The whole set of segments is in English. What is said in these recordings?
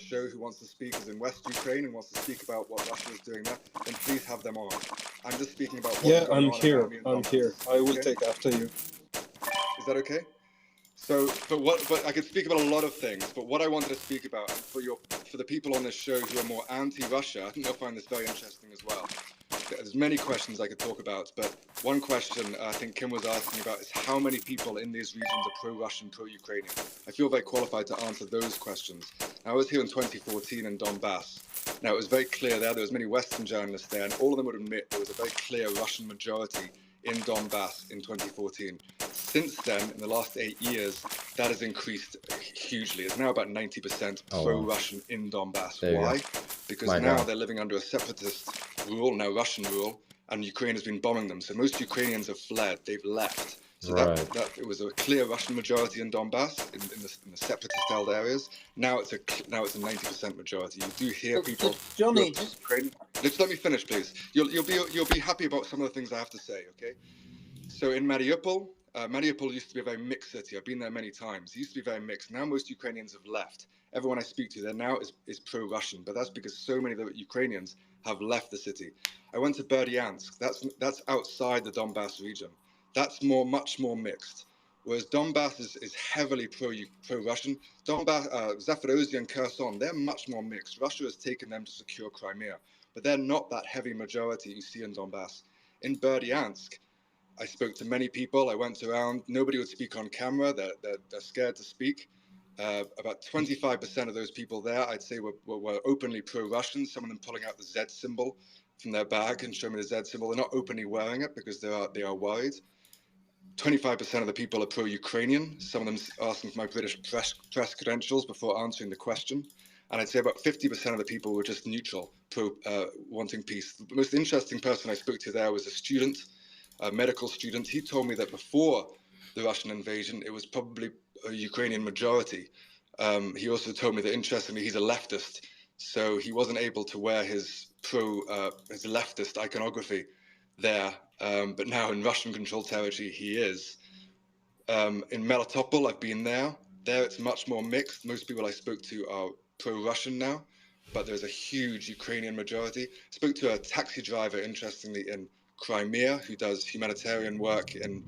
show who wants to speak is in West Ukraine and wants to speak about what Russia is doing there, then please have them on. I'm just speaking about what's going on around me in I'm Donbass. here. I will Okay? take after you. Is that okay? So, but I could speak about a lot of things, but what I wanted to speak about, and for the people on this show who are more anti-Russia, I think they'll find this very interesting as well. There's many questions I could talk about, but one question I think Kim was asking about is how many people in these regions are pro-Russian, pro-Ukrainian? I feel very qualified to answer those questions. I was here in 2014 in Donbass. Now, it was very clear there was many Western journalists there, and all of them would admit there was a very clear Russian majority in Donbass in 2014. Since then, in the last 8 years, that has increased hugely. It's now about 90% pro-Russian in Donbass. Why? Because now they're living under a separatist rule, now Russian rule, and Ukraine has been bombing them. So most Ukrainians have fled, they've left. So that it was a clear Russian majority in Donbass, in the separatist-held areas. Now it's a 90% majority. You do hear people. Johnny, just let me finish, please. You'll be happy about some of the things I have to say. Okay. So in Mariupol, Mariupol used to be a very mixed city. I've been there many times. It used to be very mixed. Now most Ukrainians have left. Everyone I speak to there now is pro-Russian, but that's because so many of the Ukrainians have left the city. I went to Berdyansk. That's outside the Donbass region. That's much more mixed. Whereas Donbass is heavily pro-Russian. Donbass, Zaporozhye and Kherson, they're much more mixed. Russia has taken them to secure Crimea, but they're not that heavy majority you see in Donbass. In Berdyansk, I spoke to many people. I went around. Nobody would speak on camera. They're scared to speak. About 25% of those people there, I'd say, were openly pro-Russian. Some of them pulling out the Z symbol from their bag and showing me the Z symbol. They're not openly wearing it because they are worried. 25% of the people are pro-Ukrainian. Some of them asking for my British press credentials before answering the question. And I'd say about 50% of the people were just neutral, wanting peace. The most interesting person I spoke to there was a student, a medical student. He told me that before the Russian invasion, it was probably a Ukrainian majority. He also told me that, interestingly, he's a leftist, so he wasn't able to wear his leftist iconography there, but now in Russian-controlled territory, he is. In Melitopol, I've been there. There, it's much more mixed. Most people I spoke to are pro-Russian now, but there's a huge Ukrainian majority. I spoke to a taxi driver, interestingly, in Crimea, who does humanitarian work in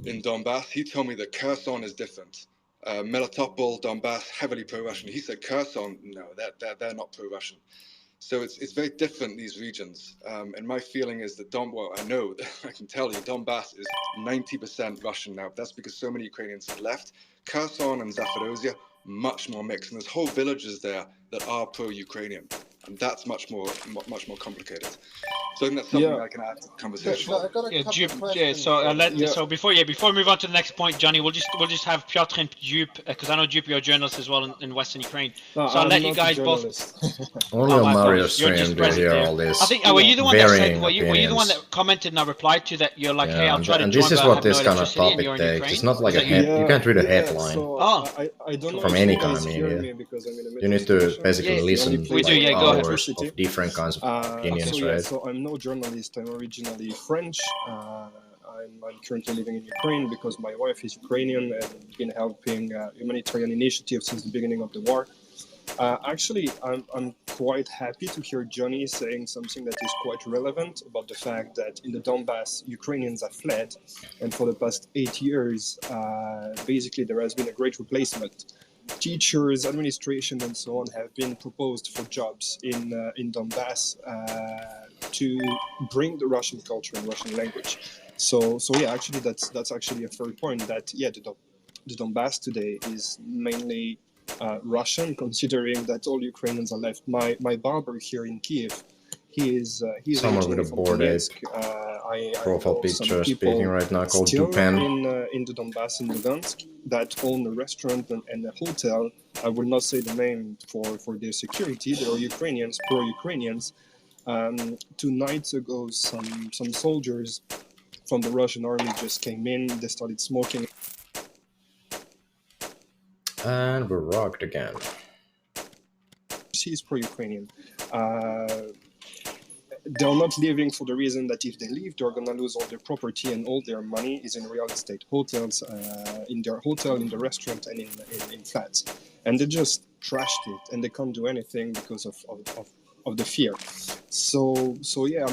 Donbass. He told me that Kherson is different. Melitopol, Donbass, heavily pro-Russian. He said Kherson, no, they're not pro-Russian. So it's very different, these regions. And my feeling is that I know, I can tell you, Donbass is 90% Russian now. That's because so many Ukrainians have left. Kherson and Zaporozhye, much more mixed. And there's whole villages there that are pro-Ukrainian. And that's much more complicated. So I think that's something I can add to the conversation. So I've got a couple of questions. So before we move on to the next point, Johnny, we'll just have Piotr and Jupe, because I know Jupe, you're a journalist as well in Western Ukraine. No, so I'll let you guys both. Only on Mario stream do you hear all this. I think were you the one that said? Were you the one that commented and I replied to that? You're like, hey, I'll try to join. And this is what this kind of electricity topic takes. It's not like you can't read a headline I don't know from any kind of media. You need to basically listen to hours of different kinds of opinions, right? So I'm no journalist. I'm originally French. I'm currently living in Ukraine because my wife is Ukrainian and been helping humanitarian initiatives since the beginning of the war. Actually, I'm quite happy to hear Johnny saying something that is quite relevant about the fact that in the Donbass, Ukrainians have fled, and for the past 8 years, basically there has been a great replacement. Teachers, administration, and so on have been proposed for jobs in Donbass to bring the Russian culture and Russian language. So yeah, actually that's actually a fair point. That the Donbass today is mainly Russian, considering that all Ukrainians are left. My barber here in Kiev, he's someone with a board profile picture speaking right now called Dupen. In the Donbass in Lugansk that own a restaurant and a hotel. I will not say the name for their security. They are Ukrainians, pro-Ukrainians. 2 nights ago, some soldiers from the Russian army just came in. They started smoking. And we're rocked again. He's pro-Ukrainian. They're not leaving for the reason that if they leave, they're going to lose all their property, and all their money is in real estate hotels, in their hotel, in the restaurant, and in flats. And they just trashed it, and they can't do anything because of the fear. So yeah,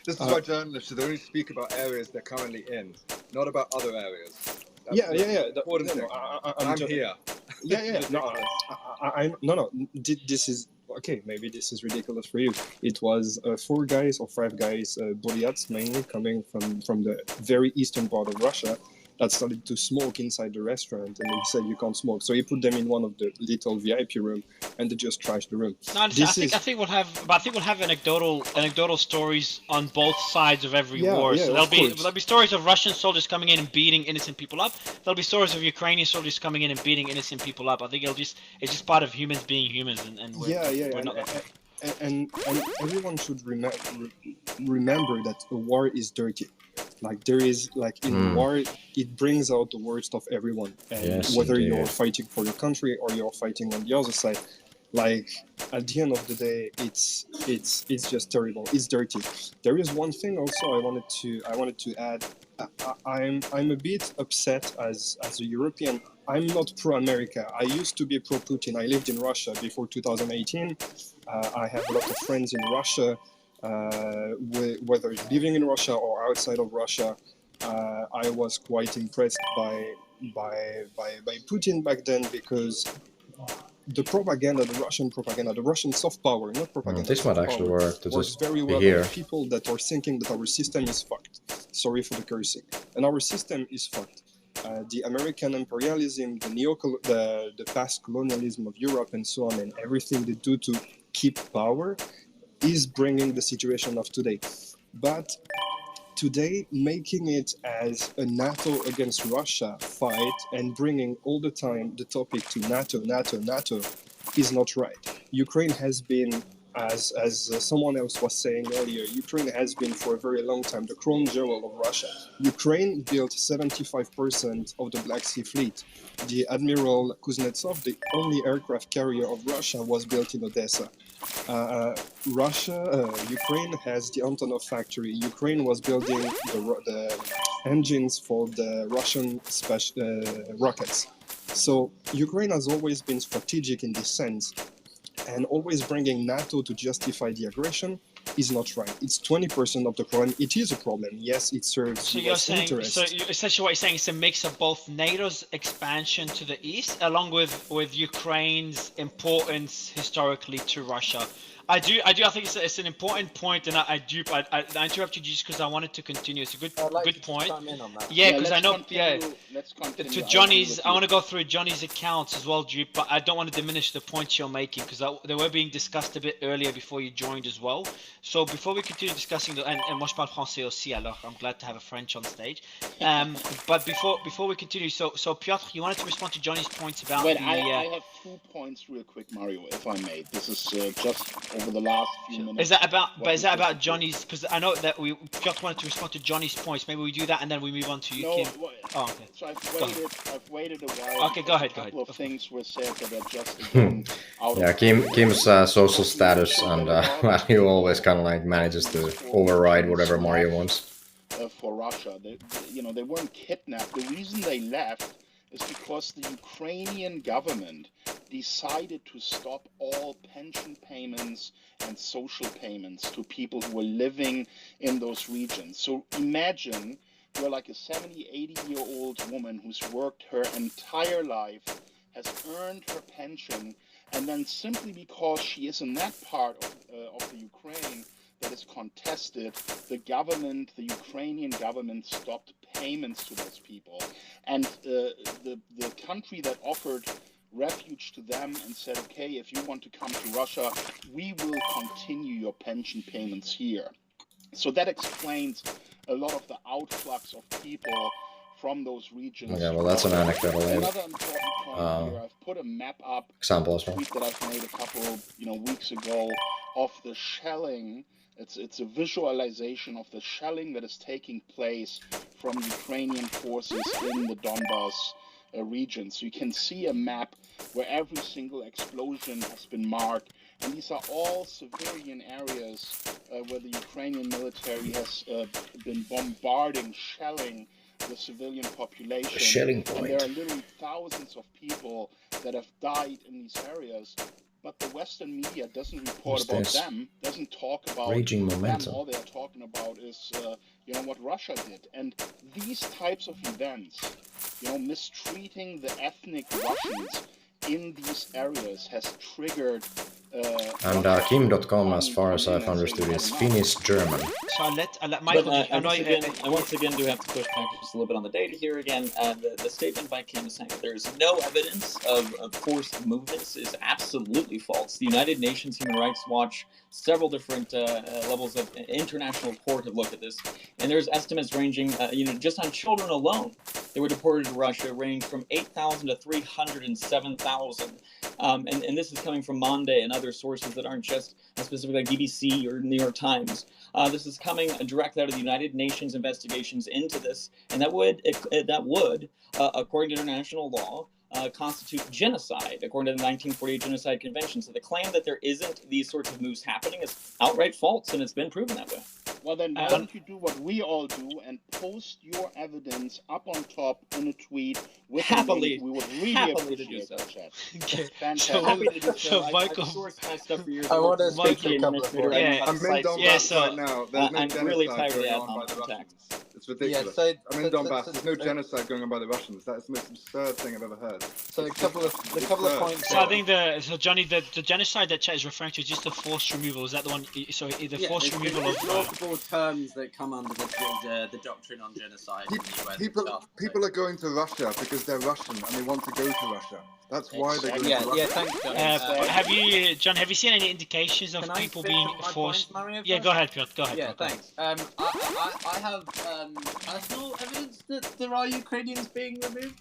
this is why journalists should only speak about areas they're currently in, not about other areas. That's important thing. I'm here. No. This is okay. Maybe this is ridiculous for you. It was 4 guys or 5 guys, Buryats mainly, coming from the very eastern part of Russia, that started to smoke inside the restaurant, and he said you can't smoke. So he put them in one of the little VIP room, and they just trashed the room. No, I think we'll have anecdotal stories on both sides of every war. So there'll be stories of Russian soldiers coming in and beating innocent people up. There'll be stories of Ukrainian soldiers coming in and beating innocent people up. I think it's just part of humans being humans, and we're not that. And everyone should remember that a war is dirty. Like there is, like in war, it brings out the worst of everyone. And whether you're fighting for your country or you're fighting on the other side, like at the end of the day, it's just terrible. It's dirty. There is one thing also I wanted to add. I'm a bit upset as a European. I'm not pro-America. I used to be pro-Putin. I lived in Russia before 2018. I have a lot of friends in Russia. Whether living in Russia or outside of Russia, I was quite impressed by Putin back then, because the propaganda, the Russian soft power, not propaganda. This might actually work to just very well here. People that are thinking that our system is fucked. Sorry for the cursing. And our system is fucked. The American imperialism, the past colonialism of Europe and so on, and everything they do to keep power is bringing the situation of today. But today, making it as a NATO against Russia fight and bringing all the time the topic to NATO is not right. Ukraine has been, as someone else was saying earlier, Ukraine has been for a very long time the crown jewel of Russia. Ukraine built 75% of the Black Sea Fleet. The Admiral Kuznetsov, the only aircraft carrier of Russia, was built in Odessa. Ukraine has the Antonov factory. Ukraine was building the engines for the Russian rockets. So Ukraine has always been strategic in this sense, and always bringing NATO to justify the aggression is not right. It's 20% of the problem. It is a problem. Yes, it serves US interests. So essentially what you're saying is a mix of both NATO's expansion to the east, along with Ukraine's importance historically to Russia. I think it's an important point, and I interrupted you just because I wanted to continue. It's a good point. Yeah, because I know. Let's continue. To Johnny's, I want to go through Johnny's accounts as well, Dupe, but I don't want to diminish the points you're making, because they were being discussed a bit earlier before you joined as well. So before we continue discussing and moi je parle français aussi, alors I'm glad to have a French on stage. But before we continue, so Piotr, you wanted to respond to Johnny's points about I have 2 points real quick, Mario, if I may. This is just over the last few minutes. Is that about Johnny's? Because I know that Piotr wanted to respond to Johnny's points. Maybe we do that and then we move on to you, Kim. Okay. So I've waited a while. Okay, go ahead. A couple of things were said that are just out of Kim's social status, and he always kind of like manages to override whatever Mario wants. For Russia, they weren't kidnapped. The reason they left is because the Ukrainian government decided to stop all pension payments and social payments to people who were living in those regions. So imagine you're like a 70, 80-year-old woman who's worked her entire life, has earned her pension, and then simply because she is in that part of the Ukraine that is contested, the Ukrainian government stopped payments to those people. And the country that offered refuge to them and said, okay, if you want to come to Russia, we will continue your pension payments here. So that explains a lot of the outflux of people from those regions. Okay, well, that's an anecdotal. Another important point here, I've put a map up, example as well, tweet that I've made a couple weeks ago of the shelling. It's a visualization of the shelling that is taking place from Ukrainian forces in the Donbas region. So you can see a map where every single explosion has been marked, and these are all civilian areas where the Ukrainian military has been bombarding, shelling the civilian population. Shelling And point. there are literally thousands of people that have died in these areas. But the Western media doesn't report about them, doesn't talk about raging them. momentum. All they're talking about is, what Russia did. And these types of events, mistreating the ethnic Russians in these areas has triggered. And Kim.com, as far as I've understood, is Finnish-German. So I'll let Michael. I once again do have to push back just a little bit on the data here again. The statement by Kim saying that there is no evidence of forced movements is absolutely false. The United Nations Human Rights Watch, several different levels of international report have looked at this, and there's estimates ranging, just on children alone, they were deported to Russia, range from 8,000 to 307,000. And this is coming from Monday and other sources that aren't just specifically like BBC or New York Times. This is coming directly out of the United Nations investigations into this, and that would, according to international law, constitute genocide, according to the 1948 Genocide Convention. So the claim that there isn't these sorts of moves happening is outright false, and it's been proven that way. Well, then why don't you do what we all do and post your evidence up on top in a tweet with happily, we would really appreciate that, chat. Okay. Fantastic. Happy to do so. Michael, I've sourced my stuff for years. I want to speak to a couple of Administrator, Yeah. I'm in Donbass right now. There's no I'm genocide really tired of going the on by the attacks. Russians. It's ridiculous. Yeah, I'm in Donbass. There's no genocide going on by the Russians. That's the most absurd thing I've ever heard. So a couple of points. So I think Johnny, the genocide that chat is referring to is just the forced removal. Is that the one? So the forced removal of multiple terms that come under the doctrine on genocide. People are going to Russia because they're Russian and they want to go to Russia. That's why they're going to Russia. Yeah, thanks, John. Have you seen any indications of people being forced? Yeah, go ahead, Piotr. Go ahead. Yeah, thanks. I have personal evidence that there are Ukrainians being removed.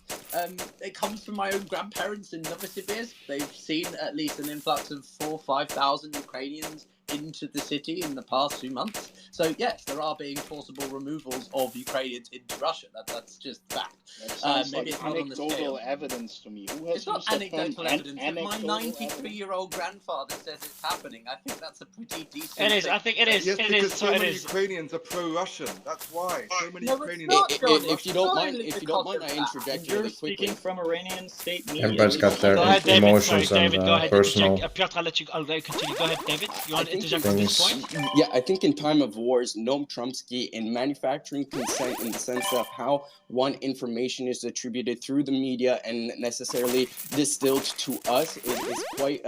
It comes from my own grandparents in Novosibirsk. They've seen at least an influx of 4,000 or 5,000 Ukrainians into the city in the past 2 months. So yes, there are being forcible removals of Ukrainians into Russia. That's just fact. That sounds maybe like it's not on the anecdotal scale. evidence to me. Who has It's not used the term anecdotal evidence. If my anecdotal 93-year-old grandfather says it's happening, I think that's a pretty decent. It is. I think it is. Yes, It because is. so So it many is. Ukrainians are pro-Russian. That's why so many No, it's Ukrainians. not, John. If you don't It's mind, not if you don't mind, I because of interject You're really quickly. speaking from Iranian state media. Everybody's got their Go ahead, David. emotions Sorry, David. and Go ahead. personal Piotr, I'll let you continue. Go ahead, David. You want to think interject on this point? Yeah, I think in time of wars, Noam Chomsky in manufacturing consent in the sense of how one information is attributed through the media and necessarily distilled to us is quite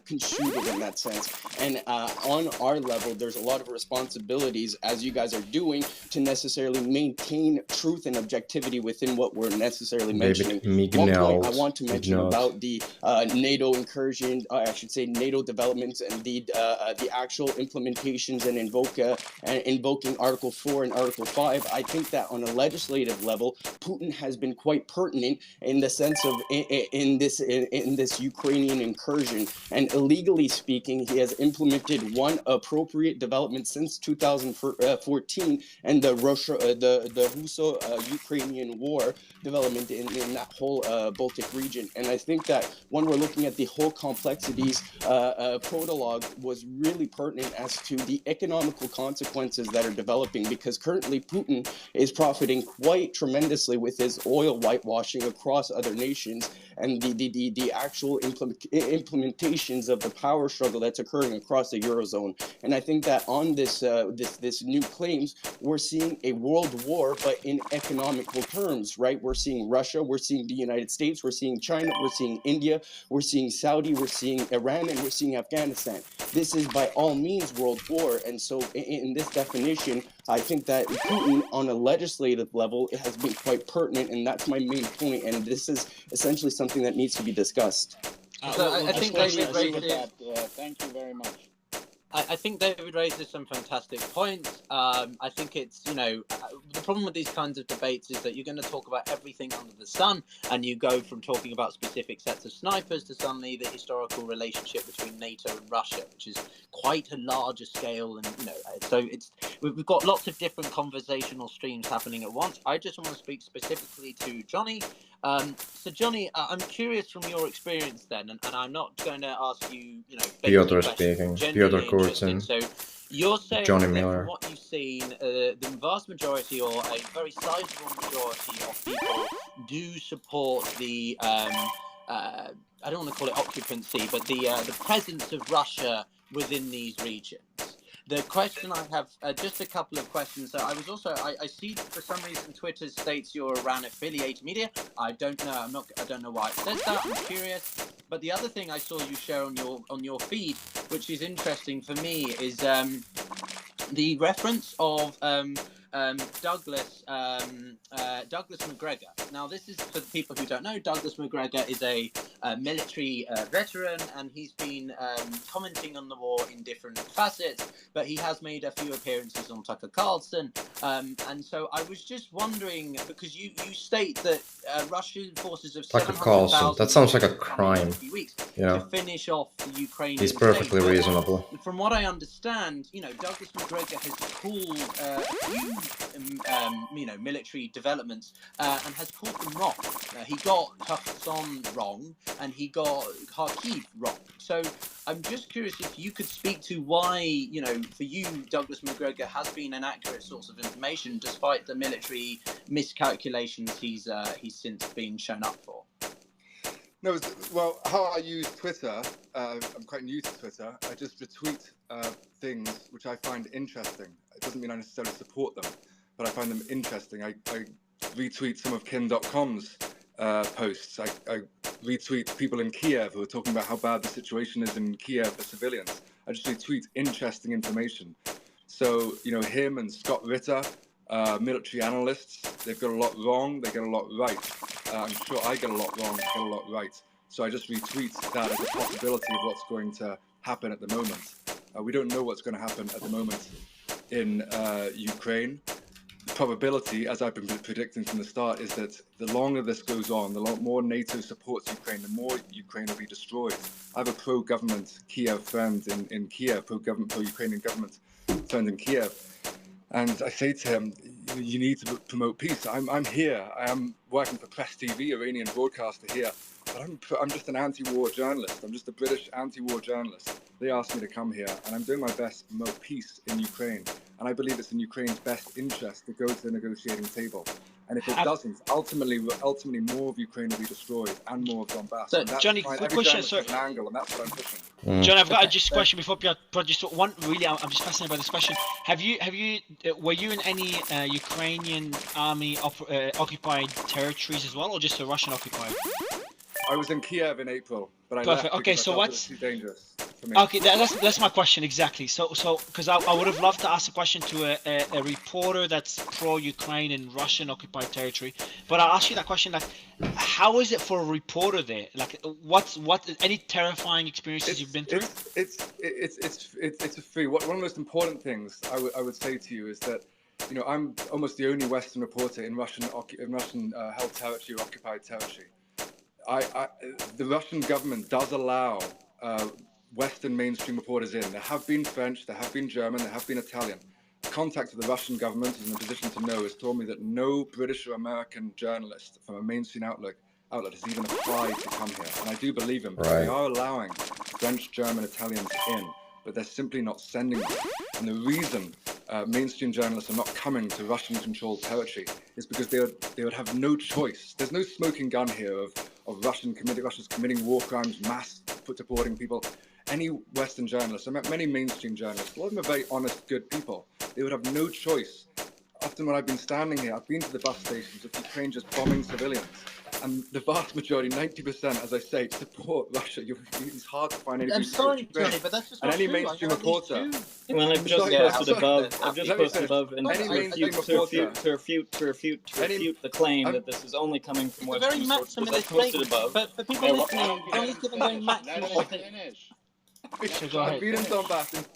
construed in that sense. And on our level, there's a lot of responsibilities, as you guys are doing, to necessarily maintain truth and objectivity within what we're necessarily mentioning. One point I want to mention about the NATO incursion, I should say NATO developments and the actual implementations and invoking Article 4 and Article 5, I think that on a legislative level, Putin has been quite pertinent in the sense of in this Ukrainian incursion. And illegally speaking, he has implemented one appropriate development since 2014 and the Russo-Ukrainian war development in that whole Baltic region. And I think that when we're looking at the whole complexities, prologue was really pertinent as to the economical consequences that are developing, because currently Putin is profiting quite tremendously with his oil whitewashing across other nations and the actual implementations of the power struggle that's occurring across the Eurozone. And I think that on this new claims, we're seeing a world war, but in economical terms, right? We're seeing Russia, we're seeing the United States, we're seeing China, we're seeing India, we're seeing Saudi, we're seeing Iran, and we're seeing Afghanistan. This is by all means world war. And so in this definition, I think that Putin on a legislative level has been quite pertinent, and that's my main point. And this is essentially something that needs to be discussed. So I think David raises. Thank you very much. I think David raises some fantastic points. I think it's, the problem with these kinds of debates is that you're going to talk about everything under the sun, and you go from talking about specific sets of snipers to suddenly the historical relationship between NATO and Russia, which is quite a larger scale. And, so we've got lots of different conversational streams happening at once. I just want to speak specifically to Johnny. So Johnny, I'm curious from your experience then, and I'm not going to ask you, Piotr speaking. Piotr Kurzen. So you're saying Johnny that Miller. from what you've seen, the vast majority or a very sizable majority of people do support the, I don't want to call it occupancy, but the presence of Russia within these regions. The question I have, just a couple of questions. So I was also, I see for some reason Twitter states you're around affiliated media. I don't know. I don't know why it says that. I'm curious. But the other thing I saw you share on your feed, which is interesting for me, is the reference of Douglas McGregor. Now, this is for the people who don't know. Douglas McGregor is a military veteran, and he's been commenting on the war in different facets. But he has made a few appearances on Tucker Carlson, and so I was just wondering, because you state that Russian forces have Tucker Carlson. That sounds like a crime. To finish off the Ukrainian. He's perfectly state. reasonable. From what I understand, Douglas McGregor has called a few, military developments and has called them wrong. He got Kherson wrong, and he got Kharkiv wrong. So I'm just curious if you could speak to why, for you, Douglas McGregor has been an accurate source of information despite the military miscalculations he's since been shown up for. No, well, how I use Twitter, I'm quite new to Twitter. I just retweet things which I find interesting. It doesn't mean I necessarily support them, but I find them interesting. I retweet some of Kin.com's posts. I retweet people in Kiev who are talking about how bad the situation is in Kiev for civilians. I just retweet interesting information. So, him and Scott Ritter, military analysts, they've got a lot wrong, they get a lot right. I'm sure I get a lot wrong, get a lot right. So I just retweet that as a possibility of what's going to happen at the moment. We don't know what's going to happen at the moment in Ukraine. The probability, as I've been predicting from the start, is that the longer this goes on, the more NATO supports Ukraine, the more Ukraine will be destroyed. I have a pro-government Kiev friend in Kiev, pro-Ukrainian government friend in Kiev. And I say to him, you need to promote peace. I'm here. I am working for Press TV, Iranian broadcaster here. But I'm just an anti-war journalist. I'm just a British anti-war journalist. They asked me to come here, and I'm doing my best to promote peace in Ukraine. And I believe it's in Ukraine's best interest to go to the negotiating table. And if it doesn't, ultimately more of Ukraine will be destroyed and more of Donbass. So, Johnny, quick question. An angle, and that's what I'm pushing. John, I've got just a question before Piotr. Just one. Really, I'm just fascinated by this question. Were you in any Ukrainian army occupied territories as well, or just the Russian occupied? I was in Kiev in April, but I Perfect. left Okay, so what's too dangerous for me. Okay, that's my question exactly. So because I would have loved to ask a question to a reporter that's pro-Ukraine in Russian occupied territory, but I'll ask you that question, like, how is it for a reporter there? Like, what any terrifying experiences you've been through? It's a free. One of the most important things I would say to you is that, I'm almost the only Western reporter in Russian held territory or occupied territory. The Russian government does allow Western mainstream reporters in. There have been French, there have been German, there have been Italian. A contact with the Russian government is in a position to know has told me that no British or American journalist from a mainstream outlet has even applied to come here. And I do believe him. Right. They are allowing French, German, Italians in, but they're simply not sending them. And the reason mainstream journalists are not coming to Russian-controlled territory is because they would have no choice. There's no smoking gun here of Russia's committing war crimes, mass deporting people. Any Western journalists, I met many mainstream journalists, a lot of them are very honest, good people. They would have no choice. Often when I've been standing here, I've been to the bus stations of Ukraine just bombing civilians. And the vast majority, 90%, as I say, support Russia. It's hard to find any. I'm sorry, Johnny, but that's just not any true. mainstream reporter. Well, I've just posted above, and to refute the claim that this is only coming from Western sources. I posted above. But for people listening, Johnny's giving very maximalist. I've been in Donbass.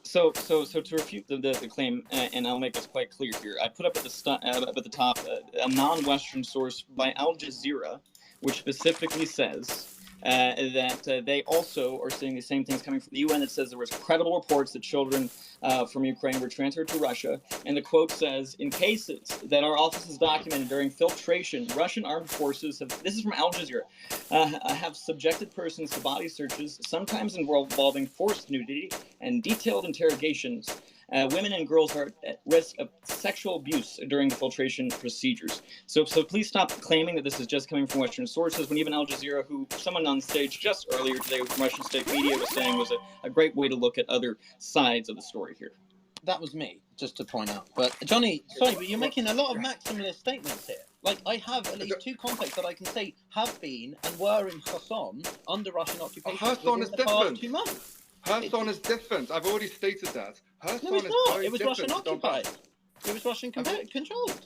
So to refute the claim, and I'll make this quite clear here, I put up at the top a non-Western source by Al Jazeera, which specifically says that they also are seeing the same things coming from the UN. That says there was credible reports that children from Ukraine were transferred to Russia. And the quote says, in cases that our offices documented during filtration, Russian armed forces have, this is from Al Jazeera, have subjected persons to body searches, sometimes involving forced nudity and detailed interrogations. Women and girls are at risk of sexual abuse during the filtration procedures. So please stop claiming that this is just coming from Western sources, when even Al Jazeera, who someone on stage just earlier today with Russian state media was saying was a great way to look at other sides of the story here. That was me, just to point out. But Johnny, sorry, but you're making a lot of maximalist statements here. Like, I have at least 2 contacts that I can say have been and were in Kherson under Russian occupation Kherson within is the past different. 2 months. Kherson is different. I've already stated that. Kherson No, it's is not. very It was different Russian to Donbass. occupied. It was Russian controlled.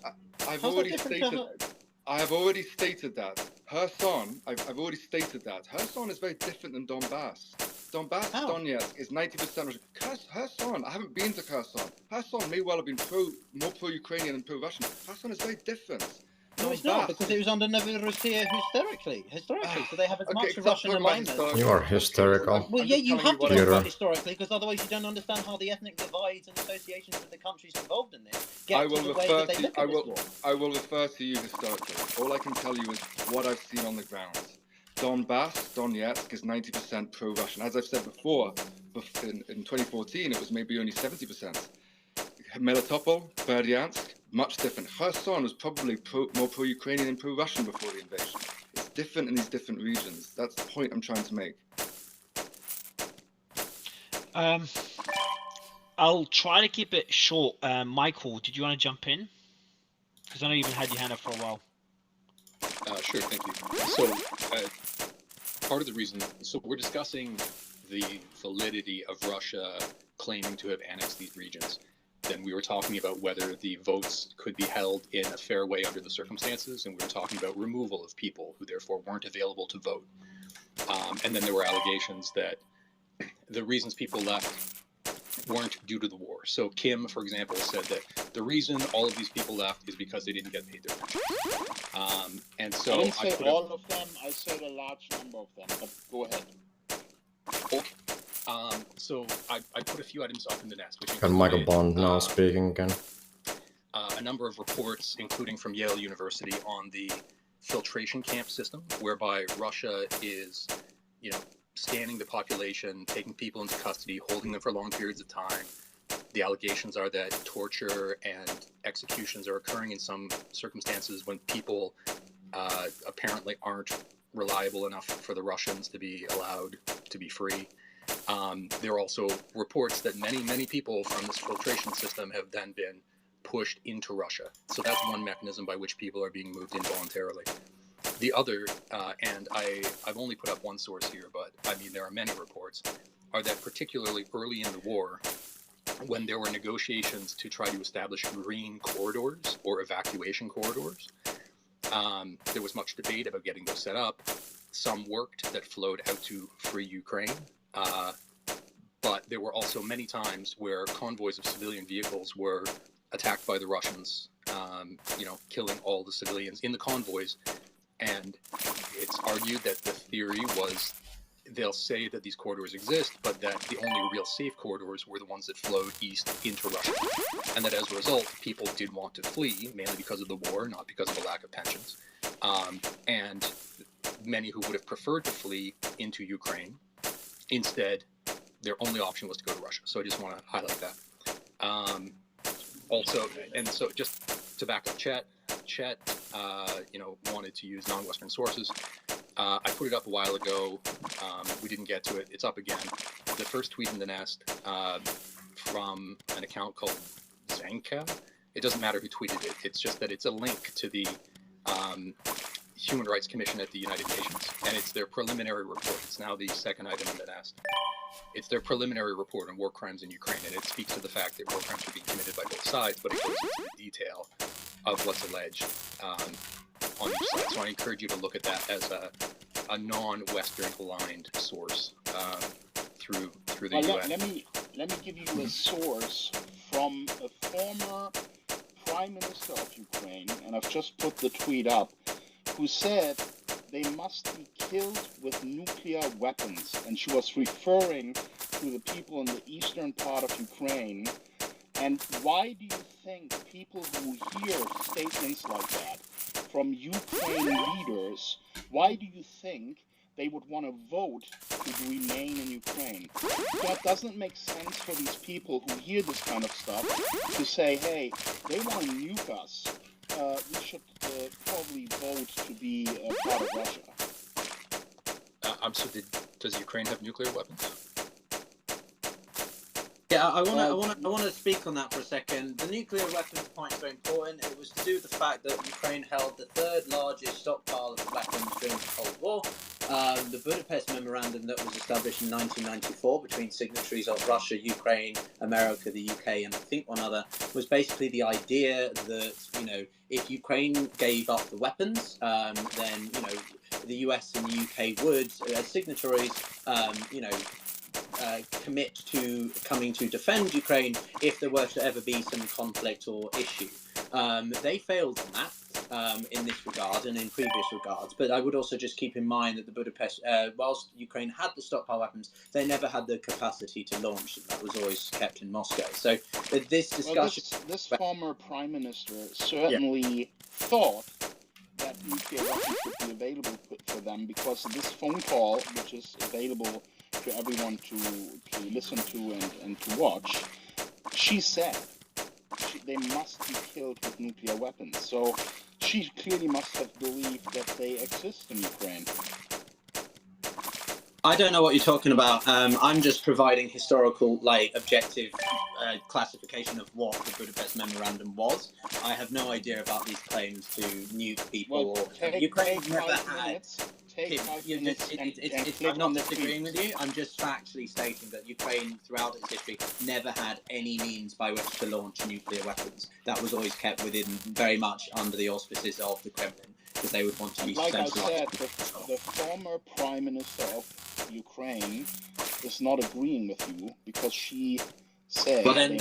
I've How's already that different stated. to I have already stated that. Kherson, I've already stated that. Kherson is very different than Donbass. Donbass, How? Donetsk is 90% Russian. Kherson, I haven't been to Kherson. Kherson may well have been more pro-Ukrainian than pro-Russian. Kherson is very different. No, it's not, because it was under Novorossiya historically, so they have as much Russian alignment. You are hysterical. Well, yeah, you have to talk Peter. about historically, because otherwise you don't understand how the ethnic divides and associations with the countries involved in this get to the way that they look at this war. I will refer to you historically. All I can tell you is what I've seen on the ground. Donbass, Donetsk is 90% pro-Russian. As I've said before, in 2014 it was maybe only 70%. Melitopol, Berdyansk, much different. Kherson was probably more pro-Ukrainian and pro-Russian before the invasion. It's different in these different regions. That's the point I'm trying to make. I'll try to keep it short. Michael, did you want to jump in? Because I know you've been had your hand up for a while. Sure, thank you. So, part of the reason, so we're discussing the validity of Russia claiming to have annexed these regions. Then we were talking about whether the votes could be held in a fair way under the circumstances, and we were talking about removal of people who therefore weren't available to vote. And then there were allegations that the reasons people left weren't due to the war. So Kim, for example, said that the reason all of these people left is because they didn't get paid their pension. And so I didn't say all of them, I said a large number of them, but go ahead. Okay. So I put a few items up in the nest. Which And Michael Bond now speaking again. A number of reports, including from Yale University, on the filtration camp system, whereby Russia is, scanning the population, taking people into custody, holding them for long periods of time. The allegations are that torture and executions are occurring in some circumstances when people apparently aren't reliable enough for the Russians to be allowed to be free. There are also reports that many people from this filtration system have then been pushed into Russia. So that's one mechanism by which people are being moved involuntarily. The other, and I've only put up one source here, but I mean there are many reports, are that particularly early in the war, when there were negotiations to try to establish green corridors or evacuation corridors, there was much debate about getting those set up. Some worked that flowed out to free Ukraine, but there were also many times where convoys of civilian vehicles were attacked by the Russians, killing all the civilians in the convoys. And it's argued that the theory was they'll say that these corridors exist, but that the only real safe corridors were the ones that flowed east into Russia. And that as a result, people did want to flee, mainly because of the war, not because of a lack of pensions. And many who would have preferred to flee into Ukraine, instead, their only option was to go to Russia. So I just want to highlight that. Also, and so just to back up Chet wanted to use non-Western sources. I put it up a while ago. We didn't get to it. It's up again. The first tweet in the nest from an account called Zenka. It doesn't matter who tweeted it. It's just that it's a link to the Human Rights Commission at the United Nations, and it's their preliminary report. It's now the second item in the nest. It's their preliminary report on war crimes in Ukraine, and it speaks to the fact that war crimes are being committed by both sides, but it goes into the detail of what's alleged on each side. So I encourage you to look at that as a non-Western aligned source through the UN. Let me give you a source from a former Prime Minister of Ukraine, and I've just put the tweet up, who said they must be killed with nuclear weapons. And she was referring to the people in the eastern part of Ukraine. And why do you think people who hear statements like that from Ukraine leaders, why do you think they would want to vote to remain in Ukraine? That doesn't make sense for these people who hear this kind of stuff to say, hey, they want to nuke us. We should probably vote to be part of Russia. Does Ukraine have nuclear weapons? Yeah, I want to speak on that for a second. The nuclear weapons point is very important. It was to do with the fact that Ukraine held the third largest stockpile of weapons during the Cold War. The Budapest Memorandum that was established in 1994 between signatories of Russia, Ukraine, America, the UK, and I think one other, was basically the idea that, you know, if Ukraine gave up the weapons, then, you know, the US and the UK would, as signatories, you know, commit to coming to defend Ukraine if there were to ever be some conflict or issue. They failed on that in this regard and in previous regards, but I would also just keep in mind that the Budapest, whilst Ukraine had the stockpile weapons, they never had the capacity to launch them. That was always kept in Moscow. So this discussion... Well, this former prime minister certainly thought that nuclear weapons would be available for them, because of this phone call, which is available to everyone to listen to and to watch, she said they must be killed with nuclear weapons. So she clearly must have believed that they exist in Ukraine. I don't know what you're talking about. I'm just providing historical, like, objective classification of what the Budapest Memorandum was. I have no idea about these claims to nuke people. Well, Ukraine never had... I'm not disagreeing with you. I'm just factually stating that Ukraine, throughout its history, never had any means by which to launch nuclear weapons. That was always kept within, very much under the auspices of the Kremlin, because they would want to be centralized. Like I said, the former prime minister of Ukraine is not agreeing with you, because she said... Well, then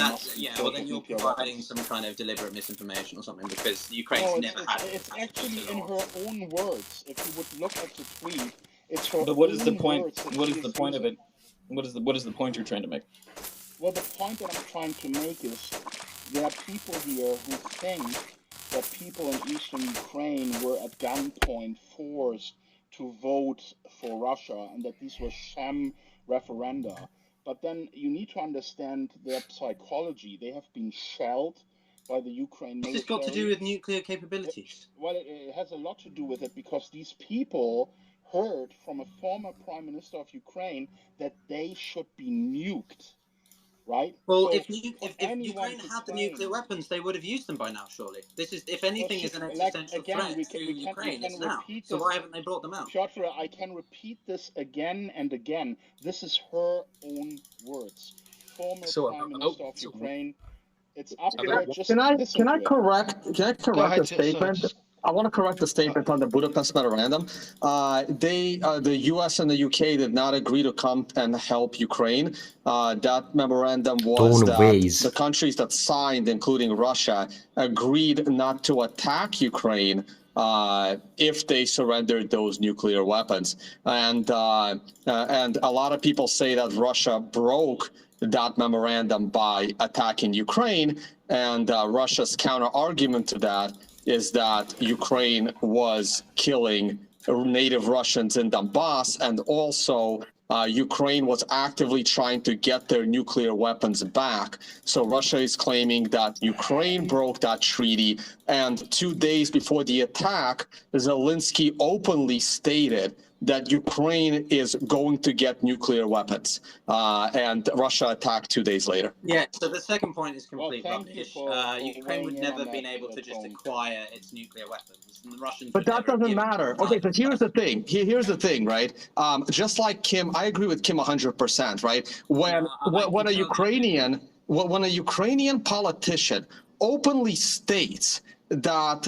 you're providing some kind of deliberate misinformation or something, because Ukraine's never had... It's actually in her own words. If you would look at the tweet, it's her But what is the own point? words that What she is the is point of using. it? What is the point you're trying to make? Well, the point that I'm trying to make is there are people here who think that people in eastern Ukraine were at gunpoint forced to vote for Russia and that these were sham referenda. But then you need to understand their psychology. They have been shelled by the Ukraine military. What's this got to do with nuclear capabilities? Well, it has a lot to do with it, because these people heard from a former prime minister of Ukraine that they should be nuked, right? Well, So if Ukraine had the nuclear weapons, they would have used them by now, surely. This is, if anything, is an existential threat to Ukraine. It's now. So why haven't they brought them out? Piotr, I can repeat this again and again. This is her own words. Former prime minister of Ukraine. It's up there. Just can I correct the statement? I want to correct the statement on the Budapest Memorandum. The U.S. and the UK did not agree to come and help Ukraine. That memorandum was that the countries that signed, including Russia, agreed not to attack Ukraine if they surrendered those nuclear weapons. And a lot of people say that Russia broke that memorandum by attacking Ukraine, and Russia's counter argument to that is that Ukraine was killing native Russians in Donbass, and also Ukraine was actively trying to get their nuclear weapons back. So Russia is claiming that Ukraine broke that treaty, and 2 days before the attack, Zelensky openly stated that Ukraine is going to get nuclear weapons, and Russia attacked 2 days later. Yeah, so the second point is complete rubbish. Ukraine would never have been able to just acquire its nuclear weapons. And the Russians but that doesn't matter. Okay, so here's the thing. Here's the thing, right? Just like Kim, I agree with Kim 100%, right? When a Ukrainian politician openly states that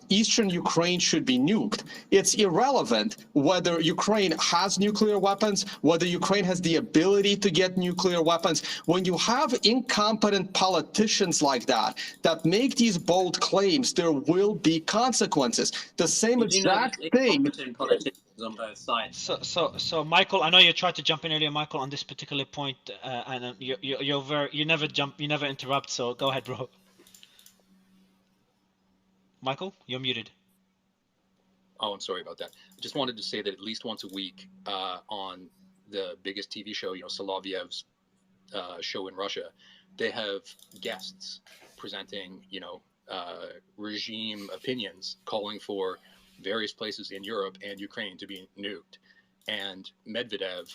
eastern Ukraine should be nuked. It's irrelevant whether Ukraine has nuclear weapons, whether Ukraine has the ability to get nuclear weapons. When you have incompetent politicians like that make these bold claims, there will be consequences. The same exact thing. On both sides. So Michael, I know you tried to jump in earlier, Michael, on this particular point, and you never interrupt. So go ahead, bro. Michael, you're muted. Oh, I'm sorry about that. I just wanted to say that at least once a week on the biggest TV show, Solovyev's show in Russia, they have guests presenting, regime opinions, calling for various places in Europe and Ukraine to be nuked. And Medvedev,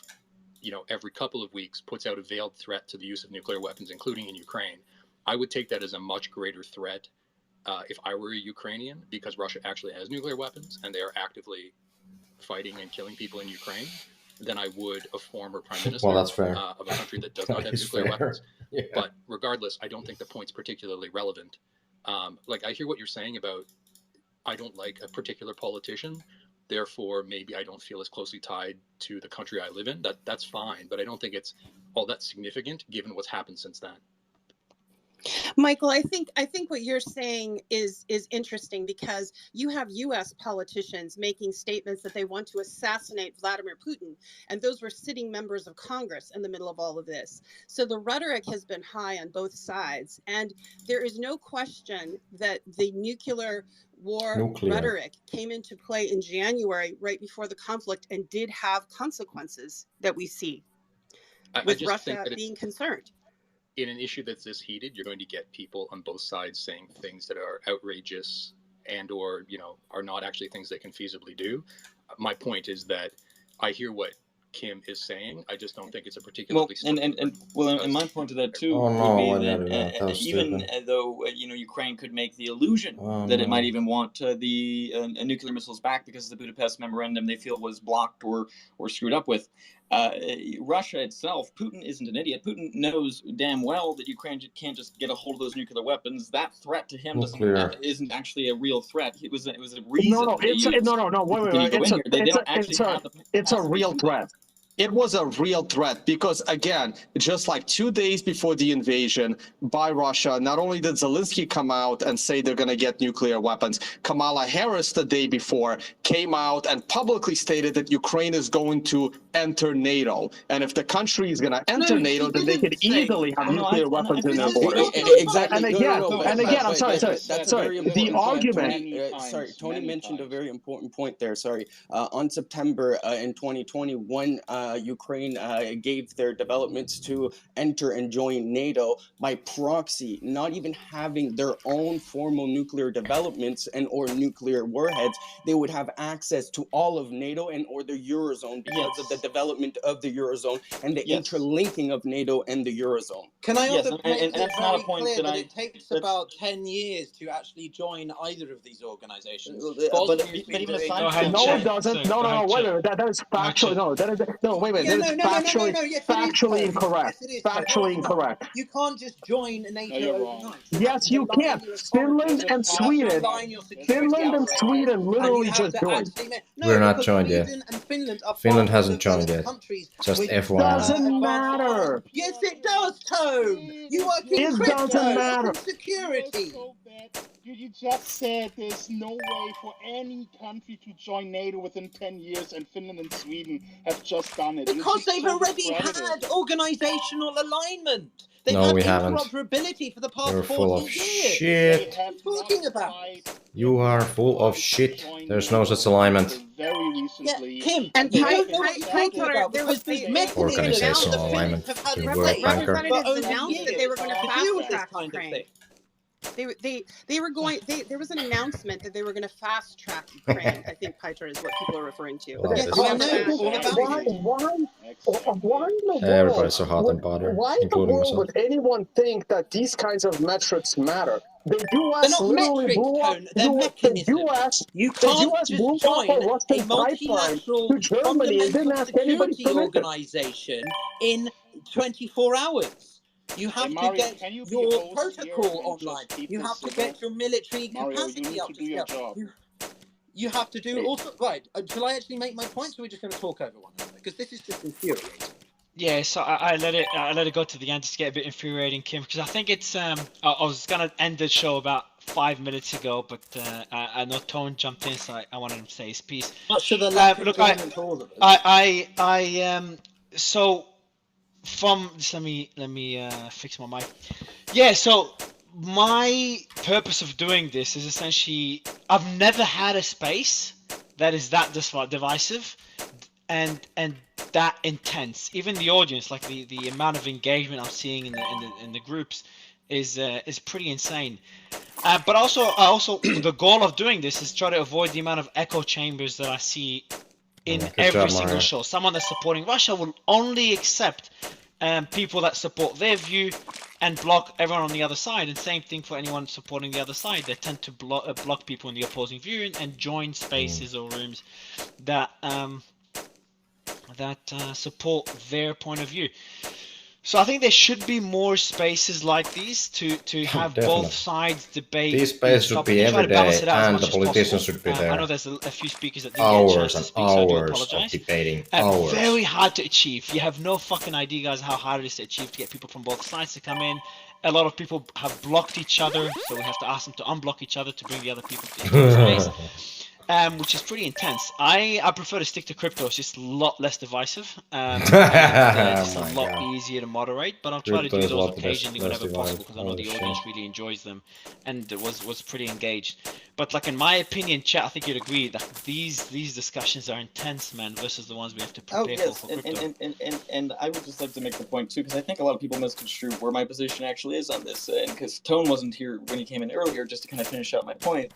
every couple of weeks puts out a veiled threat to the use of nuclear weapons, including in Ukraine. I would take that as a much greater threat if I were a Ukrainian, because Russia actually has nuclear weapons and they are actively fighting and killing people in Ukraine, than I would a former prime minister well, that's fair. Of a country that does not have nuclear weapons. Yeah. But regardless, I don't think the point's particularly relevant. I hear what you're saying about I don't like a particular politician, therefore maybe I don't feel as closely tied to the country I live in. That's fine, but I don't think it's all that significant given what's happened since then. Michael, I think what you're saying is interesting, because you have U.S. politicians making statements that they want to assassinate Vladimir Putin, and those were sitting members of Congress in the middle of all of this. So the rhetoric has been high on both sides, and there is no question that the nuclear war rhetoric came into play in January, right before the conflict, and did have consequences that we see with Russia being concerned. In an issue that's this heated, you're going to get people on both sides saying things that are outrageous and or, are not actually things they can feasibly do. My point is that I hear what Kim is saying. I just don't think it's a particularly and my point to that too would be that even though Ukraine could make the illusion that it might even want the nuclear missiles back because the Budapest Memorandum they feel was blocked or screwed up with. Russia itself, Putin isn't an idiot. Putin knows damn well that Ukraine can't just get a hold of those nuclear weapons. That threat to him isn't actually a real threat. It was a reason. No. It's a real threat. It was a real threat because, again, just like 2 days before the invasion by Russia, not only did Zelensky come out and say they're going to get nuclear weapons, Kamala Harris the day before came out and publicly stated that Ukraine is going to enter NATO. And if the country is going to enter NATO, then they could easily have nuclear weapons in their borders. Exactly. And again, I'm sorry. The argument... Sorry, Tony mentioned a very important point there. Sorry. On September in 2021, Ukraine gave their developments to enter and join NATO by proxy, not even having their own formal nuclear developments and or nuclear warheads. They would have access to all of NATO and or the Eurozone because of the development of the Eurozone and the interlinking of NATO and the Eurozone. Can I also make it very clear that it takes about 10 years to actually join either of these organizations? But even aside, no, it doesn't. No, wait a minute. That is factually wait. That is factually incorrect. Factually incorrect. You can't just join NATO overnight. Yes, you can. Finland and Sweden literally just joined. We're not joined yet. Finland hasn't joined yet. Just FYI. Doesn't matter. Yes, it does, Tone. You work in crypto security. You just said there's no way for any country to join NATO within 10 years, and Finland and Sweden have just done it. Because they've already had organizational alignment. They've no, had we haven't. interoperability for the past You're 40 full of years. shit. What are you talking about? You are full of shit. There's no such alignment. Very recently. Yeah, Kim, and there was this mechanism Organizational alignment. Representatives announced that they were going to fast track Ukraine. They were going. There was an announcement that they were going to fast track Ukraine. I think Piotr is what people are referring to. Why in the world? Everybody's so hot and bothered, Why in the world would anyone think that these kinds of metrics matter? The U.S. literally blew up. The U.S. blew up a Russian pipeline to Germany and didn't ask anybody permission. Organization in 24 hours. You have Mario, to get can you be your host here protocol and just online. keep You this have to civil? get your military Mario, you capacity need up to to do your scale. job. You have to do also right. Shall I actually make my points, or are we just going to talk over one another? Because this is just infuriating. Yeah, so I let it go to the end just to get a bit infuriating, Kim, because I think it's I was gonna end the show about 5 minutes ago, but I know Tone jumped in, so I wanted him to say his piece. Much to the lack of Look, enjoyment to all of us. so from just let me fix my mic. Yeah, so my purpose of doing this is essentially I've never had a space that is that divisive and that intense. Even the audience, like the amount of engagement I'm seeing in the groups is pretty insane. But also the goal of doing this is try to avoid the amount of echo chambers that I see in every single show. Someone that's supporting Russia will only accept people that support their view and block everyone on the other side. And same thing for anyone supporting the other side. They tend to block people in the opposing view and join spaces or rooms that support their point of view. So I think there should be more spaces like these to have both sides debate. These spaces should be every day, and the politicians should be there. I know there's a few speakers that didn't get a chance to speak, so I do apologize. Of debating, hours. Very hard to achieve. You have no fucking idea, guys, how hard it is to achieve to get people from both sides to come in. A lot of people have blocked each other, so we have to ask them to unblock each other to bring the other people into the space. Which is pretty intense. I prefer to stick to crypto. It's just a lot less divisive. It's just a lot easier to moderate. But I'll try to do those occasionally whenever possible because I know the audience really enjoys them, and it was pretty engaged. But like in my opinion, chat, I think you'd agree that these discussions are intense, man, versus the ones we have to prepare for crypto. And I would just like to make the point too, because I think a lot of people misconstrue where my position actually is on this, and because Tone wasn't here when he came in earlier, just to kind of finish out my point.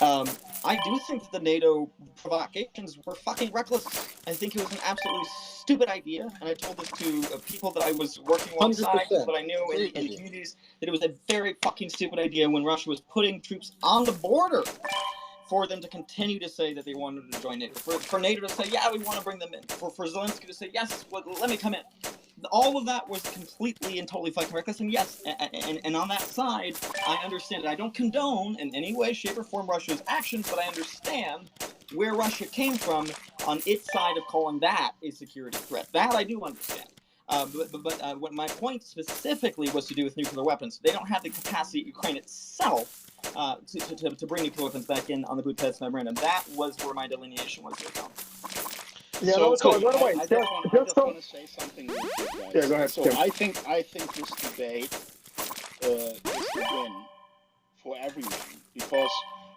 I do think that the NATO provocations were fucking reckless. I think it was an absolutely stupid idea, and I told this to people that I was working alongside, that I knew in the communities, that it was a very fucking stupid idea when Russia was putting troops on the border for them to continue to say that they wanted to join NATO, for NATO to say, yeah, we want to bring them in, for Zelensky to say, yes, well, let me come in. All of that was completely and totally fucking reckless, and yes, and on that side, I understand it. I don't condone in any way, shape, or form Russia's actions, but I understand where Russia came from on its side of calling that a security threat. That I do understand. But what my point specifically was to do with nuclear weapons. They don't have the capacity, Ukraine itself, to bring nuclear weapons back in on the Budapest Memorandum. That was where my delineation was there, Tom. Yeah, So, by the way, I just want to say something. Yeah, go ahead. So I think this debate is a win for everyone, because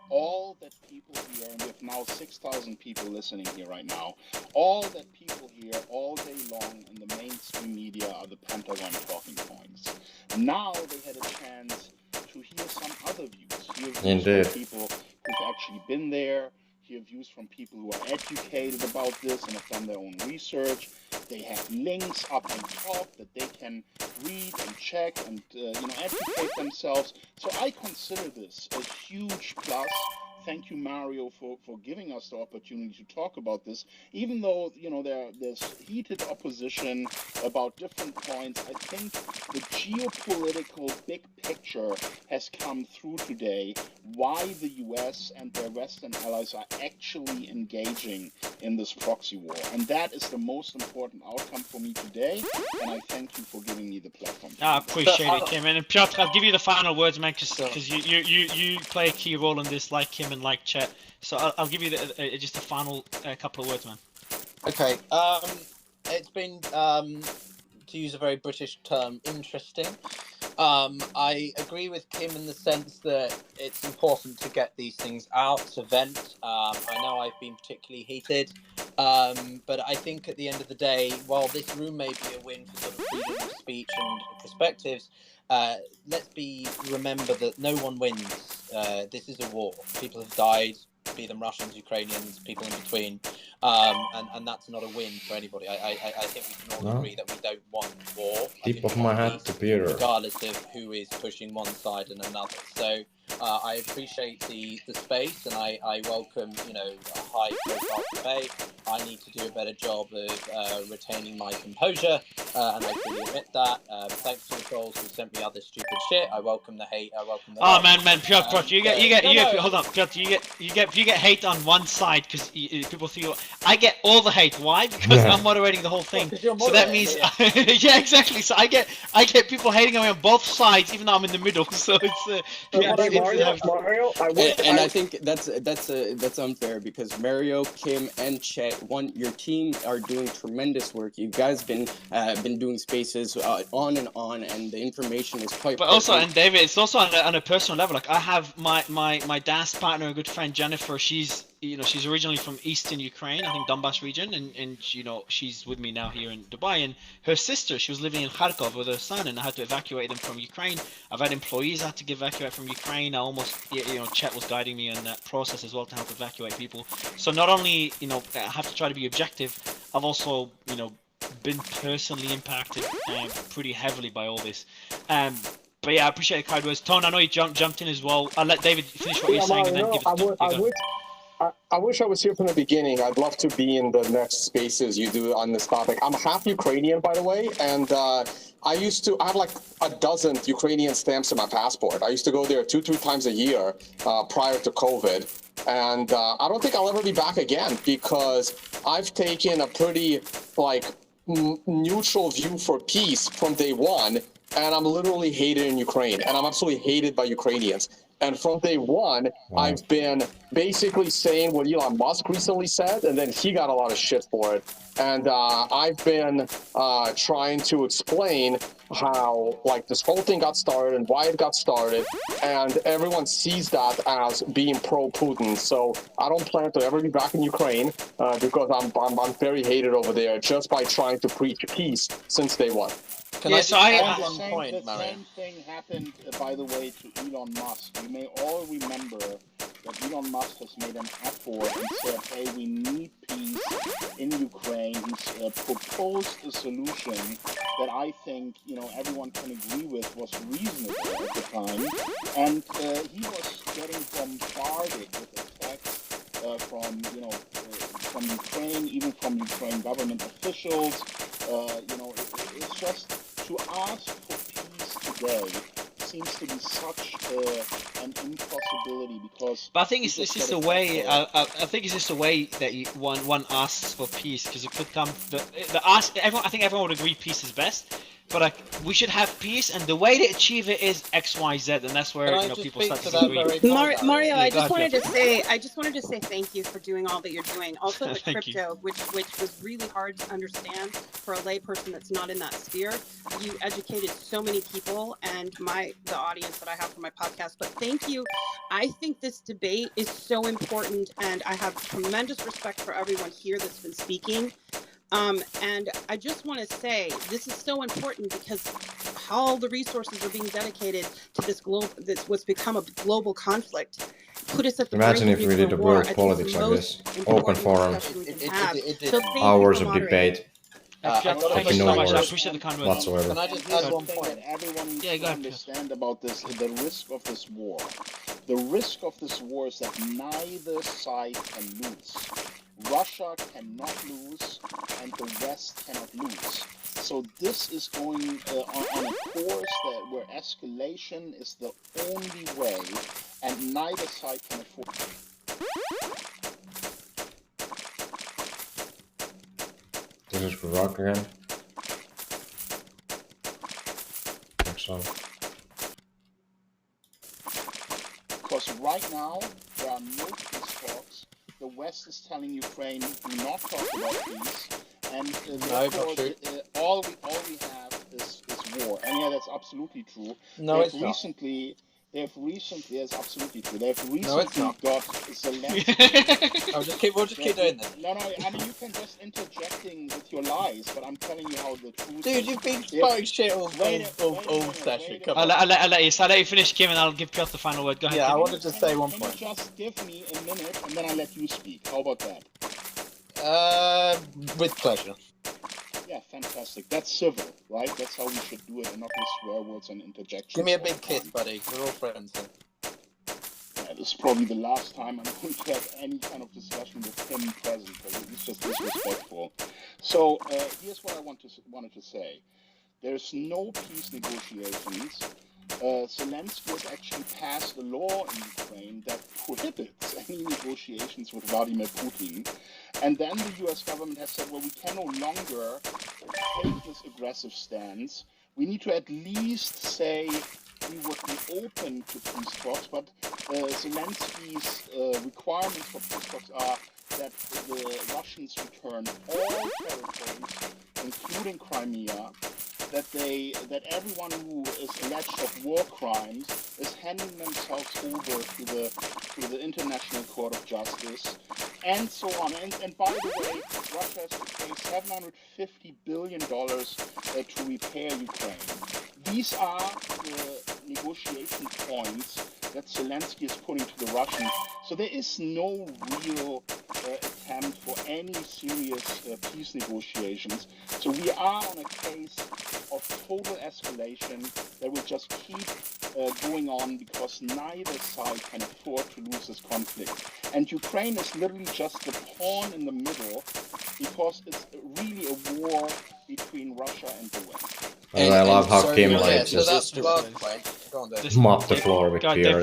all that people here, and we have now 6,000 people listening here right now, all that people hear all day long in the mainstream media are the Pentagon talking points. Now they had a chance to hear some other views. Hear views from people who've actually been there. Hear views from people who are educated about this and have done their own research. They have links up on top that they can read and check and educate themselves. So I consider this a huge plus. Thank you, Mario, for giving us the opportunity to talk about this. Even though there's heated opposition about different points, I think the geopolitical big picture has come through today. Why the U.S. and their Western allies are actually engaging in this proxy war, and that is the most important outcome for me today. And I thank you for giving me the platform. I appreciate it, Kim. And Piotr, I'll give you the final words, man, because you play a key role in this, like Kim and like Chet. So I'll give you just a final couple of words, man. Okay. It's been, to use a very British term, interesting. I agree with Kim in the sense that it's important to get these things out, to vent. I know I've been particularly heated, but I think at the end of the day, while this room may be a win for sort of freedom of speech and perspectives, let's remember that no one wins. This is a war. People have died, be them Russians, Ukrainians, people in between, and that's not a win for anybody. I think we can all agree that we don't want war. Tip of my hat to Peter. Regardless of who is pushing one side and another. So I appreciate the space, and I welcome, you know, a high-profile debate. I need to do a better job of retaining my composure, and I fully admit that. Thanks to the trolls who sent me other stupid shit. I welcome the hate. I welcome the love. Man, Piotr, you get hold on, Piotr, you get hate on one side because people feel I get all the hate. Why? Because I'm moderating the whole thing. So that means yeah, exactly. So I get people hating on me on both sides, even though I'm in the middle. So it's Mario, I think that's unfair because Mario, Kim, and Chet, your team are doing tremendous work. You guys been doing spaces on and on, and the information is quite. But also, and David, it's also on a personal level. Like I have my dance partner, a good friend Jennifer. She's originally from Eastern Ukraine, I think Donbass region, and she's with me now here in Dubai. And her sister, she was living in Kharkov with her son, and I had to evacuate them from Ukraine. I've had employees I had to evacuate from Ukraine. I almost, Chet was guiding me in that process as well to help evacuate people. So not only, I have to try to be objective, I've also, been personally impacted pretty heavily by all this. But yeah, I appreciate the kind words. Tone, I know you jumped in as well. I'll let David finish what you're saying and then give it I wish I was here from the beginning. I'd love to be in the next spaces you do on this topic. I'm half Ukrainian, by the way, and I have like a dozen Ukrainian stamps in my passport. I used to go there 2-3 times a year prior to COVID. And I don't think I'll ever be back again because I've taken a pretty neutral view for peace from day one. And I'm literally hated in Ukraine, and I'm absolutely hated by Ukrainians. And from day one, I've been basically saying what Elon Musk recently said, and then he got a lot of shit for it. And I've been trying to explain how this whole thing got started and why it got started, and everyone sees that as being pro-Putin. So I don't plan to ever be back in Ukraine because I'm very hated over there just by trying to preach peace since day one. The same thing happened, by the way, to Elon Musk. You may all remember that Elon Musk has made an effort and said, hey, we need peace in Ukraine. He's proposed a solution that I think, everyone can agree with was reasonable at the time. And he was getting bombarded with attacks from Ukraine, even from Ukraine government officials. It's just to ask for peace today seems to be such an impossibility because. But I think it's just a way. I think it's just a way that one asks for peace because it could come. I think everyone would agree peace is best. But we should have peace, and the way to achieve it is X, Y, Z, and that's where people start to disagree. Mario, I just wanted to say thank you for doing all that you're doing. Also, the crypto, which was really hard to understand for a layperson that's not in that sphere. You educated so many people, and the audience that I have for my podcast. But thank you. I think this debate is so important, and I have tremendous respect for everyone here that's been speaking. And I just want to say this is so important because all the resources are being dedicated to this what's become a global conflict. Put us at the Imagine if we did a world politics like this, open forum, hours of debate. Thank you so much. I appreciate the kind words. Whatsoever. Can I just add one point? Everyone needs to understand about this, the risk of this war. The risk of this war is that neither side can lose. Russia cannot lose, and the West cannot lose. So this is going on a course where escalation is the only way, and neither side can afford it. This is rock again. I think so. Because right now, there are no peace talks. The West is telling Ukraine, do not talk about peace. And therefore, all we have is war. And yeah, that's absolutely true. No, it's not. They've recently, it's absolutely true. They've recently got selected. We'll just keep doing this. No, I mean, you can just interjecting with your lies, but I'm telling you how the truth. Dude, you've been spouting shit all session. I'll let you finish, Kim, and I'll give Piotr the final word. Go ahead. Yeah, I wanted to say one point. Can you just give me a minute, and then I'll let you speak? How about that? With pleasure. Yeah, fantastic. That's civil, right? That's how we should do it, and not with swear words and interjections. Give me a big kiss, buddy. We're all friends here. It's probably the last time I'm going to have any kind of discussion with him present, because it's just disrespectful. So here's what I wanted to say. There's no peace negotiations. Zelensky has actually passed a law in Ukraine that prohibits any negotiations with Vladimir Putin. And then the US government has said, well, we can no longer take this aggressive stance. We need to at least say we would be open to peace talks, but Zelensky's requirements for peace talks are that the Russians return all territories, including Crimea, that everyone who is alleged of war crimes is handing themselves over to the International Court of Justice, and so on. And by the way, Russia has to pay $750 billion to repair Ukraine. These are the negotiation points that Zelensky is putting to the Russians. So there is no real attempt for any serious peace negotiations. So we are on a case of total escalation that will just keep going on, because neither side can afford to lose this conflict. And Ukraine is literally just the pawn in the middle, because it's really a war between Russia and the West. I love how Kim so that's the last point. Go on, Dave. mop the floor with beer.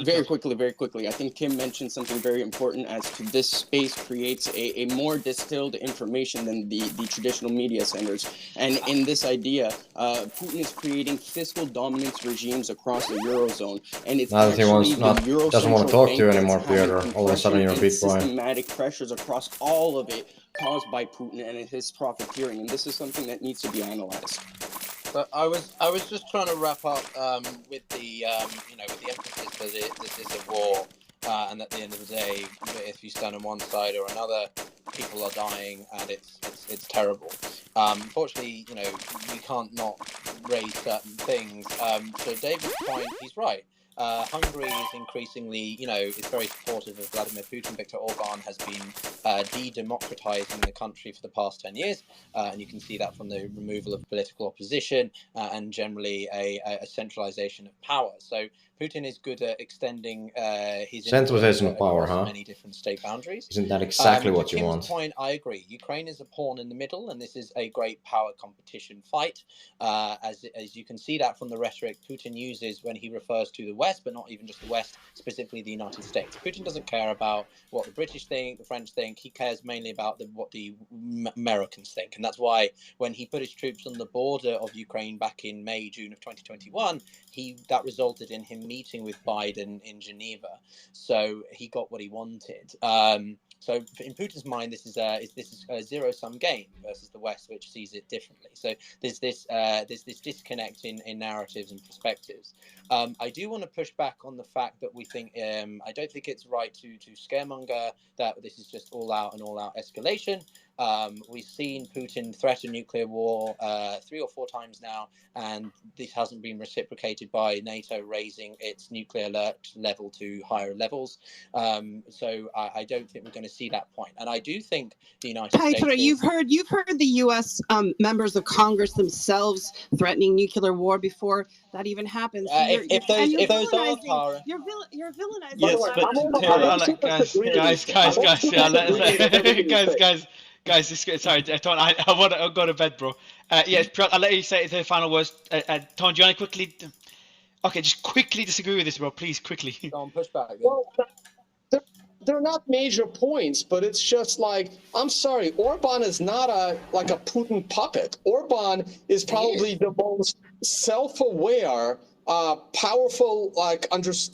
Very quickly. I think Kim mentioned something very important as to this space creates a more distilled information than the traditional media centers. And in this idea, Putin is creating fiscal dominance regimes across the Eurozone. And it's now that he doesn't want to talk to you anymore, Peter, all of a sudden you're a Bitcoin. Systematic pressures across all of it caused by Putin and his profiteering. And this is something that needs to be analyzed. But I was just trying to wrap up with the with the emphasis that this is a war, and at the end of the day, if you stand on one side or another, people are dying, and it's terrible. Unfortunately, we can't not raise certain things. So David's point, he's right. Hungary is increasingly, is very supportive of Vladimir Putin. Viktor Orban has been de-democratizing the country for the past 10 years, and you can see that from the removal of political opposition and generally a centralization of power. So Putin is good at extending his centralization of power, many different state boundaries. Isn't that exactly what you Kim's want? Point, I agree. Ukraine is a pawn in the middle, and this is a great power competition fight. As you can see that from the rhetoric Putin uses when he refers to the West, but not even just the West, specifically the United States. Putin doesn't care about what the British think, the French think. He cares mainly about what the Americans think, and that's why when he put his troops on the border of Ukraine back in May, June of 2021, that resulted in him meeting with Biden in Geneva. So he got what he wanted. So in Putin's mind, this is a zero-sum game versus the West, which sees it differently. So there's this disconnect in narratives and perspectives. I do want to push back on the fact that we think I don't think it's right to scaremonger that this is just all-out escalation. We've seen Putin threaten nuclear war 3 or 4 times now, and this hasn't been reciprocated by NATO raising its nuclear alert level to higher levels. So I don't think we're going to see that point. And I do think the United States. You've heard the U.S. Members of Congress themselves threatening nuclear war before that even happens. So if those are Tara, you're villainizing. Yes, but guys, sorry, Ton, I want to go to bed, bro. Yes, I'll let you say the final words. Ton, do you want to quickly? Okay, just quickly disagree with this, bro. Please, quickly. Don't push back. Well, they're not major points, but it's just like, I'm sorry, Orban is not a Putin puppet. Orban is probably the most self-aware, powerful,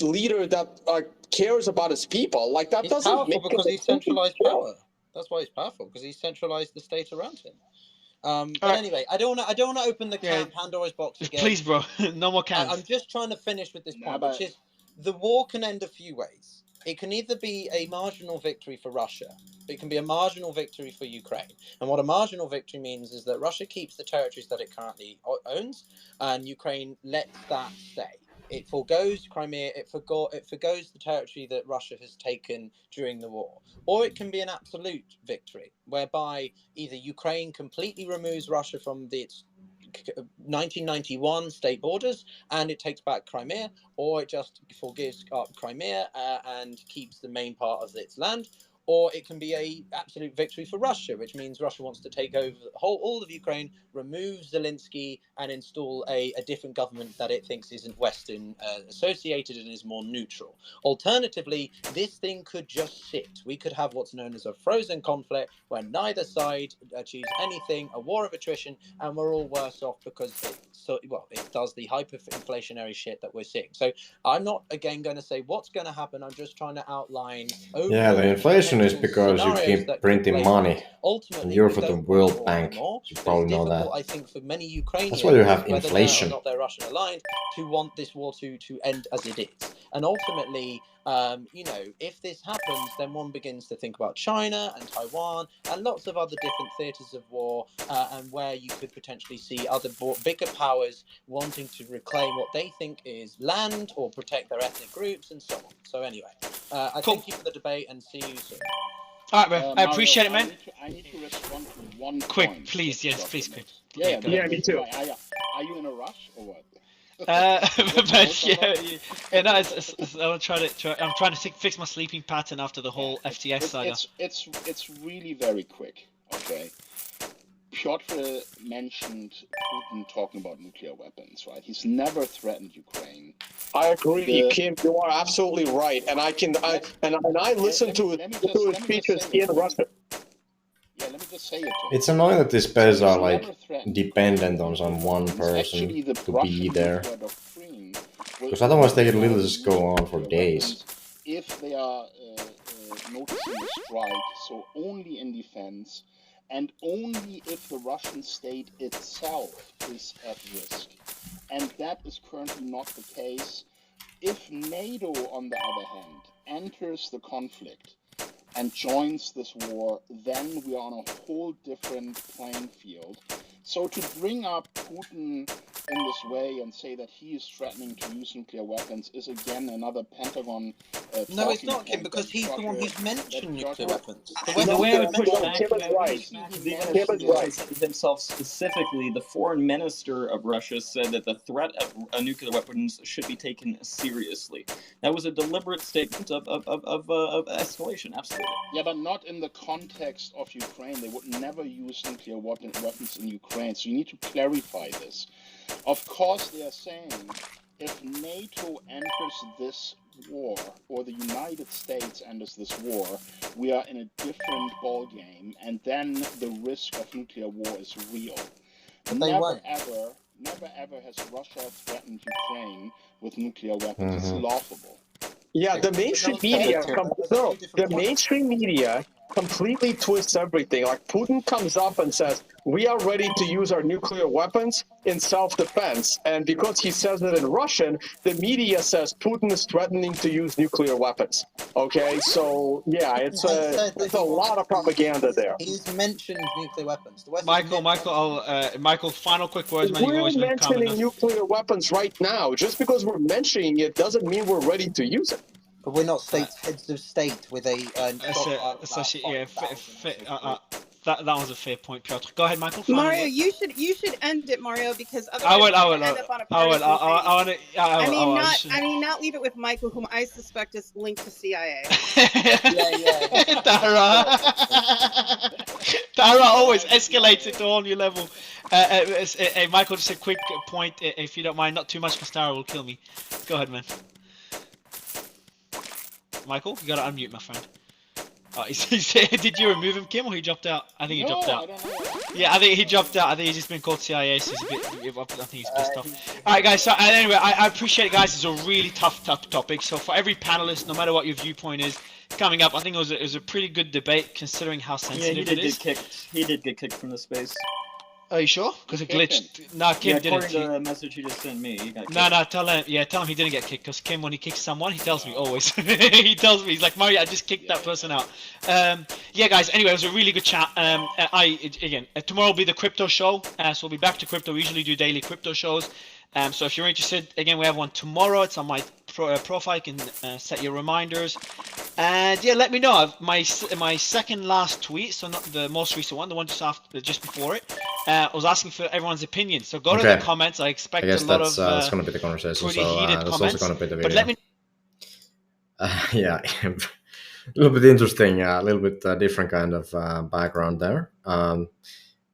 leader that cares about his people. That doesn't powerful make because he's centralized power. That's why he's powerful, because he's centralized the state around him. But anyway, I don't want to open the Pandora's box again. Please, bro, no more cans. I'm just trying to finish with this point, which is the war can end a few ways. It can either be a marginal victory for Russia, it can be a marginal victory for Ukraine. And what a marginal victory means is that Russia keeps the territories that it currently owns, and Ukraine lets that stay. It forgoes Crimea, it forgoes the territory that Russia has taken during the war. Or it can be an absolute victory, whereby either Ukraine completely removes Russia from its 1991 state borders and it takes back Crimea, or it just forgives up Crimea and keeps the main part of its land. Or it can be a absolute victory for Russia, which means Russia wants to take over all of Ukraine, remove Zelensky, and install a different government that it thinks isn't Western associated and is more neutral. Alternatively, this thing could just sit. We could have what's known as a frozen conflict where neither side achieves anything, a war of attrition, and we're all worse off because it does the hyperinflationary shit that we're seeing. So I'm not again going to say what's going to happen. I'm just trying to outline. Yeah, the inflation is because you keep printing money. And you're for the World Bank. You probably know that. I think for many Ukrainians, that's why you have inflation. Whether they're Russian aligned, to want this war to end as it is. And ultimately, if this happens, then one begins to think about China and Taiwan and lots of other different theatres of war, and where you could potentially see other bigger powers wanting to reclaim what they think is land or protect their ethnic groups and so on. So anyway, thank you for the debate and see you soon. All right, man. I appreciate it, man. I need to respond to one quick, point. Please, yes, please, quick. Yeah, me too. Are you in a rush or what? But I'm trying to fix my sleeping pattern after the whole FTX saga. It's really very quick. Okay. Piotr mentioned Putin talking about nuclear weapons, right? He's never threatened Ukraine. I agree, Kim. You are absolutely right, and I listened to his speeches in Russia. Yeah, let me just say it. It's annoying that these spaces are like dependent on some one person to be there, because otherwise they can literally just go on for days. If they are noticing a strike, so only in defense, and only if the Russian state itself is at risk. And that is currently not the case. If NATO, on the other hand, enters the conflict and joins this war, then we are on a whole different playing field. So to bring up Putin in this way and say that he is threatening to use nuclear weapons is again another Pentagon. No, it's not, Kim, because he's the one who's mentioned nuclear weapons. The way I would push back himself specifically, the foreign minister of Russia said that the threat of nuclear weapons should be taken seriously. That was a deliberate statement of escalation, absolutely. Yeah, but not in the context of Ukraine. They would never use nuclear weapons in Ukraine, so you need to clarify this. Of course, they are saying if NATO enters this war, or the United States enters this war, we are in a different ballgame, and then the risk of nuclear war is real. Never ever has Russia threatened Ukraine with nuclear weapons. It's laughable. Yeah, the mainstream media completely twists everything. Like Putin comes up and says, we are ready to use our nuclear weapons in self-defense. And because he says it in Russian, the media says Putin is threatening to use nuclear weapons. Okay, so yeah, it's a lot of propaganda there. He's mentioned nuclear weapons. Michael, final quick words, man. We're mentioning nuclear weapons right now. Just because we're mentioning it doesn't mean we're ready to use it. But we're not heads of state with a. That was a fair point, Piotr. Go ahead, Michael. Mario, you should end it, Mario, because I will. Not leave it with Michael, whom I suspect is linked to CIA. Tara always escalates it to a whole new level. Hey, Michael, just a quick point, if you don't mind. Not too much, because Tara will kill me. Go ahead, man. Michael, you gotta unmute, my friend. Oh, did you remove him, Kim, or he dropped out? I think he dropped out. Yeah, I think he dropped out. I think he's just been called CIA, so he's a bit. I think he's pissed off. All right, guys. So anyway, I appreciate it, guys. It's a really tough topic. So for every panelist, no matter what your viewpoint is, coming up, I think it was a pretty good debate considering how sensitive it is. He did get kicked from the space. Are you sure? Because it glitched. No, Kim didn't. According to the message he just sent me, he got kicked. No, tell him he didn't get kicked. Because Kim, when he kicks someone, he tells me always. He tells me, he's like, Mario, I just kicked that person out. Yeah, guys. Anyway, it was a really good chat. Tomorrow will be the crypto show. So we'll be back to crypto. We usually do daily crypto shows. So if you're interested, again, we have one tomorrow. It's on my profile. You can set your reminders. And yeah, let me know. My second last tweet, so not the most recent one, the one just before it. I was asking for everyone's opinion. So go to the comments. I expect a lot of that's going to be the conversation. pretty So heated that's comments. also going to be the video. But let me. Yeah, a little bit interesting, a little bit different kind of background there.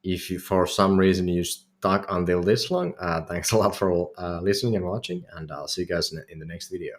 If you, for some reason, you stuck until this long, thanks a lot for listening and watching, and I'll see you guys in the next video.